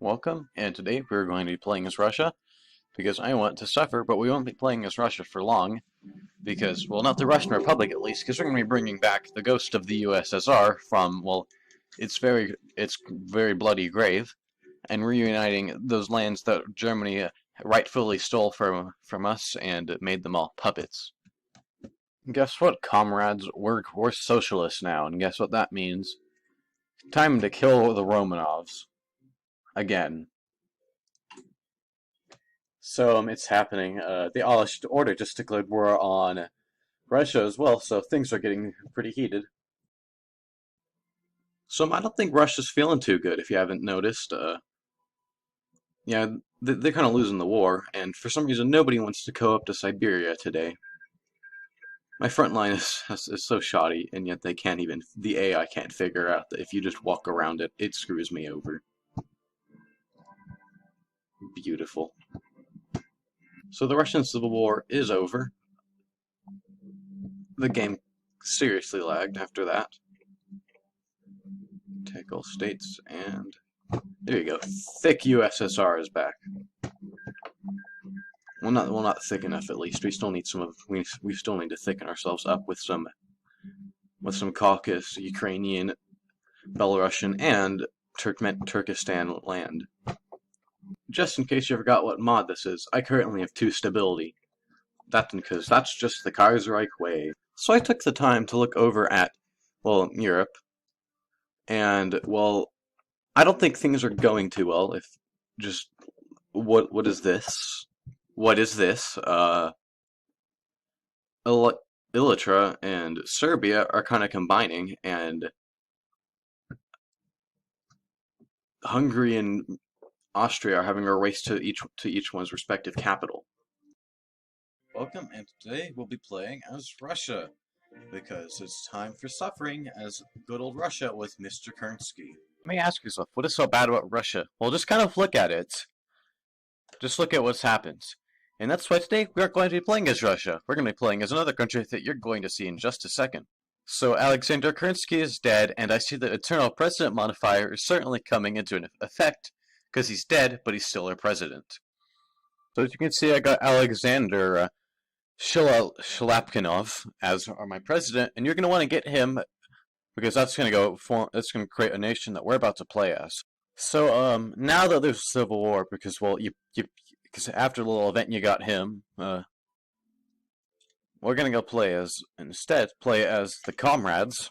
welcome, and today we're going to be playing as Russia, because I want to suffer, but we won't be playing as Russia for long, because, well, not the Russian Republic at least, because we're going to be bringing back the ghost of the USSR from, well, its very bloody grave, and reuniting those lands that Germany rightfully stole from us and made them all puppets. Guess what, comrades? We're socialists now, and guess what that means? Time to kill the Romanovs. Again. So it's happening. The Allied Order just declared war on Russia as well, so things are getting pretty heated. So I don't think Russia's feeling too good, if you haven't noticed. Yeah, they're kind of losing the war, and for some reason nobody wants to go up to Siberia today. My front line is so shoddy, and yet the AI can't figure out that if you just walk around it, it screws me over. Beautiful. So the Russian Civil War is over. The game seriously lagged after that. Take all states, and there you go. Thick USSR is back. Well, not thick enough at least. We still need we still need to thicken ourselves up with some Caucasus, Ukrainian, Belarusian, and Turkestan land. Just in case you forgot what mod this is, I currently have 2 stability. That's because that's just the Kaiserreich way. So I took the time to look over at, well, Europe, and, well, I don't think things are going too well. If just what is this? What is this? Ilitra and Serbia are kind of combining, and Hungary and Austria are having a race to each one's respective capital. Welcome, and today we'll be playing as Russia, because it's time for suffering as good old Russia with Mr. Kerensky. Let me ask yourself, what is so bad about Russia? Well, just kind of look at it. Just look at what's happened. And that's why today we are going to be playing as Russia. We're going to be playing as another country that you're going to see in just a second. So Alexander Kerensky is dead, and I see the eternal president modifier is certainly coming into effect, because he's dead, but he's still our president. So as you can see, I got Alexander Shalapkinov as my president, and you're going to want to get him, because that's going to create a nation that we're about to play as. So now that there's a civil war, because, well, because after the little event you got him, we're going to go instead play as the comrades,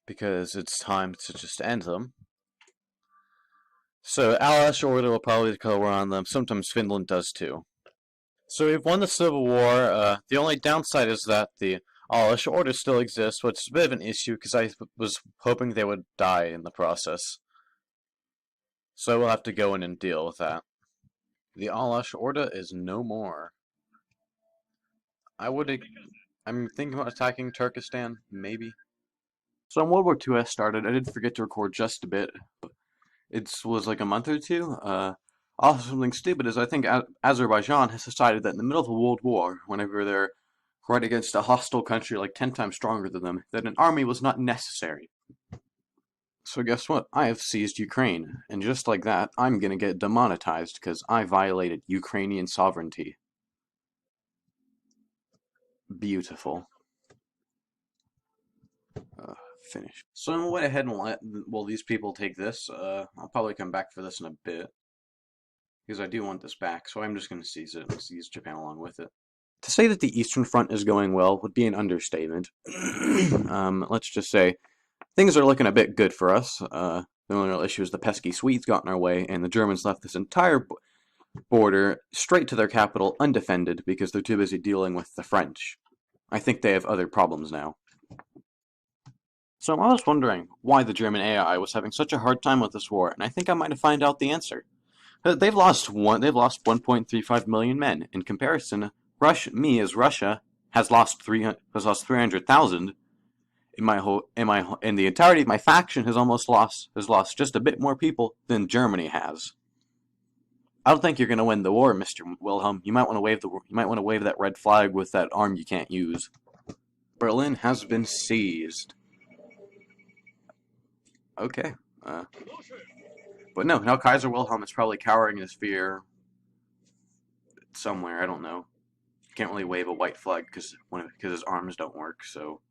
because it's time to just end them. So Allied Order will probably declare war on them. Sometimes Finland does too. So we've won the Civil War. The only downside is that the Allied Order still exists, which is a bit of an issue because I was hoping they would die in the process. So we'll have to go in and deal with that. The Allied Order is no more. I'm thinking about attacking Turkestan, maybe. So when World War II has started, I did forget to record just a bit. It was like a month or two. Also, something stupid is I think Azerbaijan has decided that in the middle of a world war, whenever they're right against a hostile country like 10 times stronger than them, that an army was not necessary. So guess what? I have seized Ukraine, and just like that, I'm gonna get demonetized because I violated Ukrainian sovereignty. Beautiful. Finish. So I'm gonna wait ahead and let these people take this. I'll probably come back for this in a bit, because I do want this back, so I'm just gonna seize it and seize Japan along with it. To say that the Eastern Front is going well would be an understatement. Let's just say things are looking a bit good for us. The only real issue is the pesky Swedes got in our way, and the Germans left this entire border straight to their capital undefended because they're too busy dealing with the French. I think they have other problems now. So I was wondering why the German AI was having such a hard time with this war, and I think I might have found out the answer. They've lost 1.35 million men. In comparison, Russia has lost 300,000. In the entirety of my faction has lost just a bit more people than Germany has. I don't think you're going to win the war, Mr. Wilhelm. You might want to wave that red flag with that arm you can't use. Berlin has been seized. Okay. But no, now Kaiser Wilhelm is probably cowering in his fear somewhere. I don't know. Can't really wave a white flag because his arms don't work. So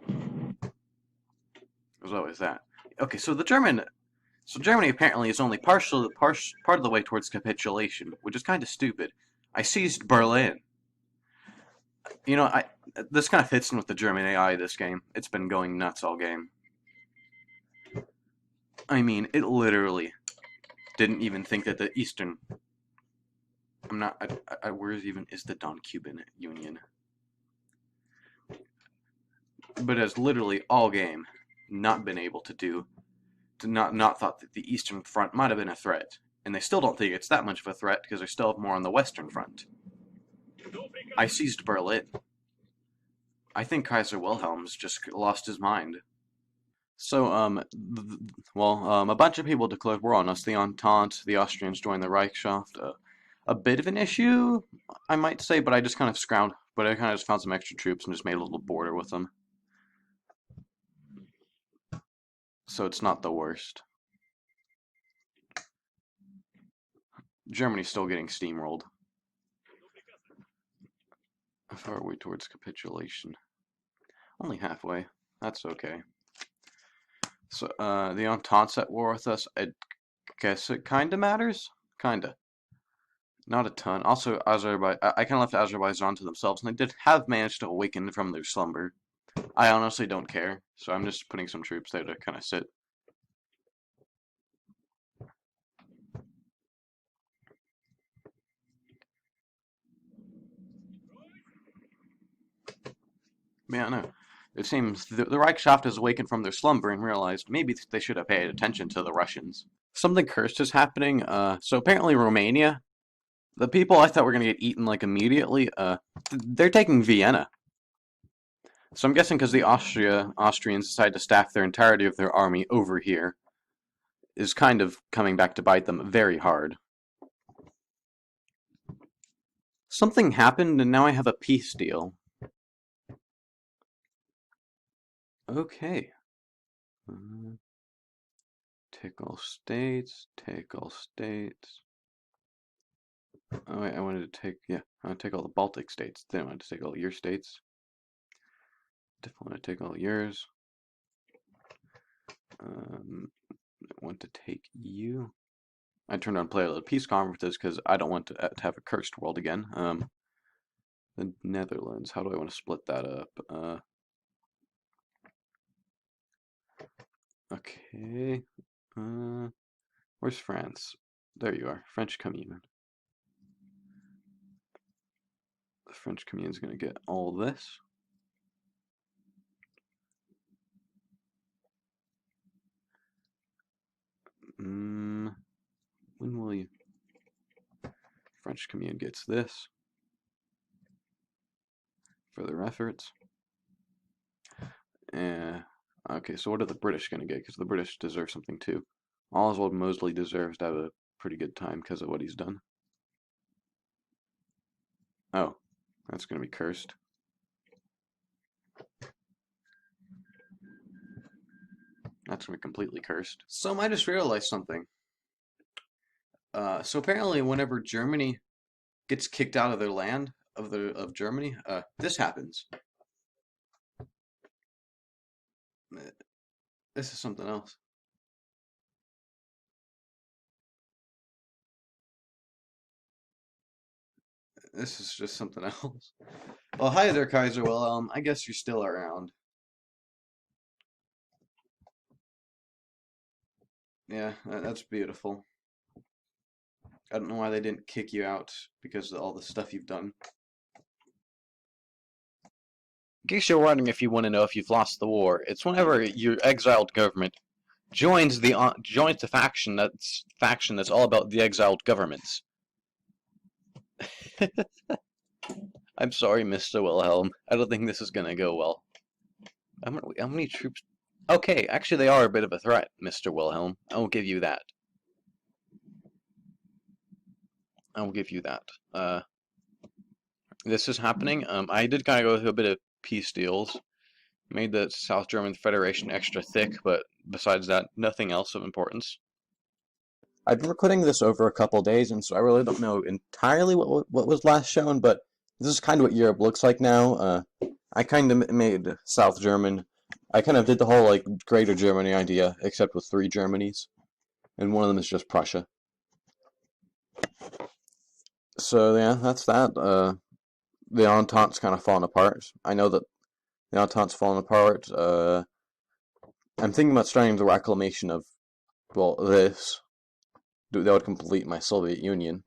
there's always that. Okay, so Germany apparently is only part of the way towards capitulation, which is kind of stupid. I seized Berlin. You know, this kind of fits in with the German AI this game. It's been going nuts all game. I mean, it literally didn't even think that the Eastern. I'm not. Where even is the Don-Cuban Union? But has literally all game not been able to not thought that the Eastern Front might have been a threat, and they still don't think it's that much of a threat because they still have more on the Western Front. I seized Berlin. I think Kaiser Wilhelm's just lost his mind. So, a bunch of people declared war on us. The Entente, the Austrians joined the Reichschaft. A bit of an issue, I might say, but I just kind of just found some extra troops and just made a little border with them. So it's not the worst. Germany's still getting steamrolled. How far are we towards capitulation? Only halfway. That's okay. So, the Entente's at war with us. I guess it kinda matters? Kinda. Not a ton. Also, Azerbaijan. I kind of left Azerbaijan to themselves, and they did have managed to awaken from their slumber. I honestly don't care, so I'm just putting some troops there to kind of sit. Yeah, no. It seems the Reichschaft has awakened from their slumber and realized maybe they should have paid attention to the Russians. Something cursed is happening. So apparently Romania, the people I thought were going to get eaten like immediately, they're taking Vienna. So I'm guessing because the Austrians decided to staff their entirety of their army over here, is kind of coming back to bite them very hard. Something happened and now I have a peace deal. Okay. Take all states, take all states. Oh wait, I wanted to take, yeah, I want to take all the Baltic states. Then I wanted to take all your states. Definitely want to take all yours. I want to take you. I turned on play a little peace conferences because I don't want to have a cursed world again. The Netherlands, how do I want to split that up? Okay. Where's France? There you are, French Commune. The French Commune's gonna get all this. When will you? French Commune gets this for their efforts. Okay, so what are the British gonna get? Because the British deserve something too. Oswald Mosley deserves to have a pretty good time because of what he's done. Oh, that's gonna be cursed. That's gonna be completely cursed. So I just realized something. So apparently, whenever Germany gets kicked out of their land of Germany, this happens. This is something else. This is just something else. Well, hi there, Kaiser. Well, I guess you're still around. Yeah, that's beautiful. I don't know why they didn't kick you out because of all the stuff you've done. In case you're wondering if you want to know if you've lost the war, it's whenever your exiled government joins the faction that's all about the exiled governments. I'm sorry, Mr. Wilhelm. I don't think this is gonna go well. How many troops? Okay, actually they are a bit of a threat, Mr. Wilhelm. I will give you that. I will give you that. This is happening. I did kind of go through a bit of peace deals. Made the South German Federation extra thick, but besides that, nothing else of importance. I've been recording this over a couple days, and so I really don't know entirely what was last shown, but this is kind of what Europe looks like now. I kind of made South German. I kind of did the whole, like, Greater Germany idea, except with 3 Germanys, and one of them is just Prussia. So, yeah, that's that. The Entente's kind of fallen apart. I know that the Entente's fallen apart. I'm thinking about starting the reclamation of, well, this. That would complete my Soviet Union.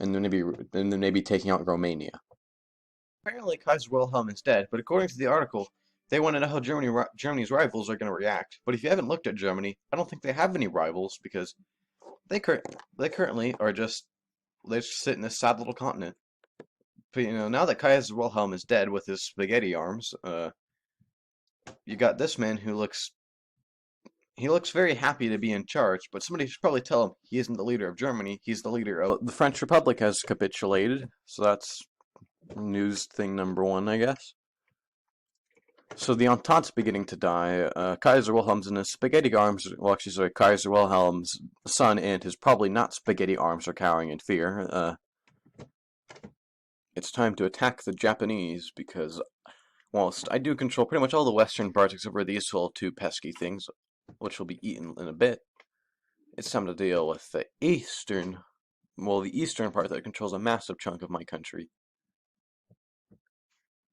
And then maybe taking out Romania. Apparently Kaiser Wilhelm is dead, but according to the article, they want to know how Germany's rivals are going to react. But if you haven't looked at Germany, I don't think they have any rivals, because they currently are just, they just sit in this sad little continent. But, you know, now that Kaiser Wilhelm is dead with his spaghetti arms, you got this man who looks very happy to be in charge, but somebody should probably tell him he isn't the leader of Germany, he's the leader of... The French Republic has capitulated, so that's news thing number 1, I guess. So the Entente's beginning to die. Kaiser Wilhelm's and his spaghetti arms, well, actually, sorry, Kaiser Wilhelm's son and his probably not spaghetti arms are cowering in fear. It's time to attack the Japanese, because whilst I do control pretty much all the western parts except for these two pesky things, which will be eaten in a bit, it's time to deal with the eastern part that controls a massive chunk of my country.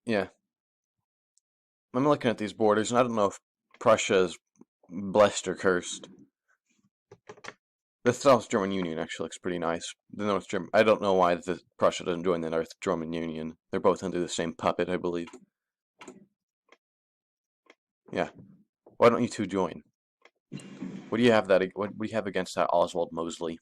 Yeah. I'm looking at these borders, and I don't know if Prussia is blessed or cursed. The South German Union actually looks pretty nice. The North German, I don't know why Prussia doesn't join the North German Union. They're both under the same puppet, I believe. Yeah. Why don't you two join? What do you have against that Oswald Mosley?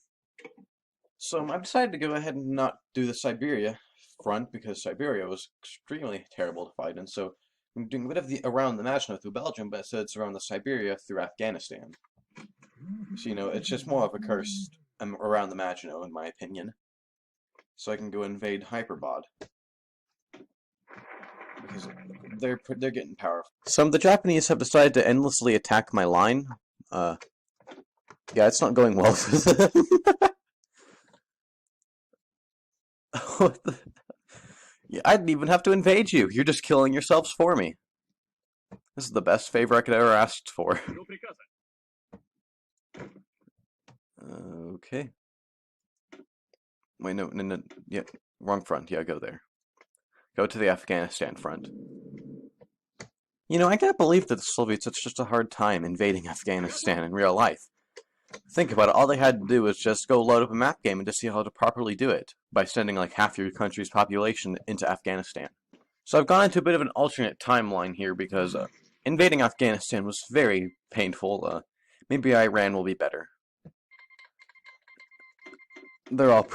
So I've decided to go ahead and not do the Siberia front, because Siberia was extremely terrible to fight in. So I'm doing a bit of the around the Maginot through Belgium, but instead it's around the Siberia through Afghanistan. So, you know, it's just more of a curse around the Maginot, in my opinion. So I can go invade Hyperbod, because they're getting powerful. So the Japanese have decided to endlessly attack my line. Yeah, it's not going well for them. What the? Yeah, I didn't even have to invade you. You're just killing yourselves for me. This is the best favor I could ever ask for. Okay. Wait, no, yeah, wrong front. Yeah, go there. Go to the Afghanistan front. You know, I can't believe that the Soviets had such a hard time invading Afghanistan in real life. Think about it, all they had to do was just go load up a map game and just see how to properly do it, by sending like half your country's population into Afghanistan. So I've gone into a bit of an alternate timeline here, because invading Afghanistan was very painful. Maybe Iran will be better. They're all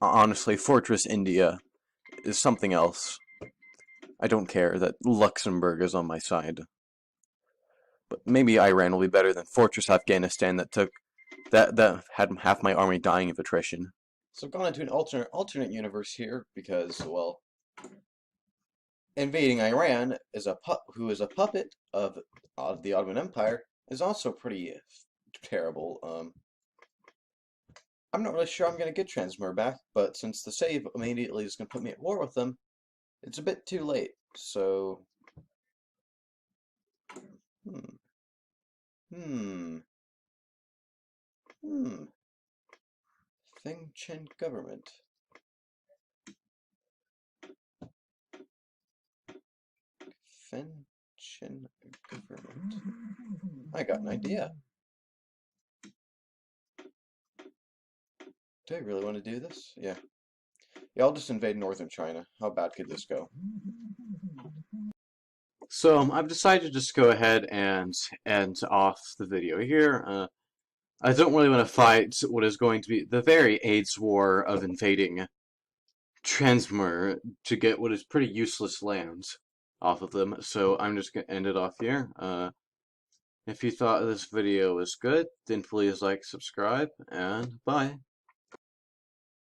honestly, Fortress India is something else. I don't care that Luxembourg is on my side. But maybe Iran will be better than Fortress Afghanistan that had half my army dying of attrition. So I've gone into an alternate universe here, because, well, invading Iran who is a puppet of the Ottoman Empire is also pretty terrible. I'm not really sure I'm going to get Transmur back, but since the save immediately is going to put me at war with them, it's a bit too late. So, Fengchen government. Fengchen government. I got an idea. Do I really want to do this? Yeah. Yeah, I'll just invade northern China. How bad could this go? So, I've decided to just go ahead and end off the video here. I don't really want to fight what is going to be the very AIDS war of invading Transmur to get what is pretty useless lands off of them, so I'm just going to end it off here. If you thought this video was good, then please like, subscribe, and bye.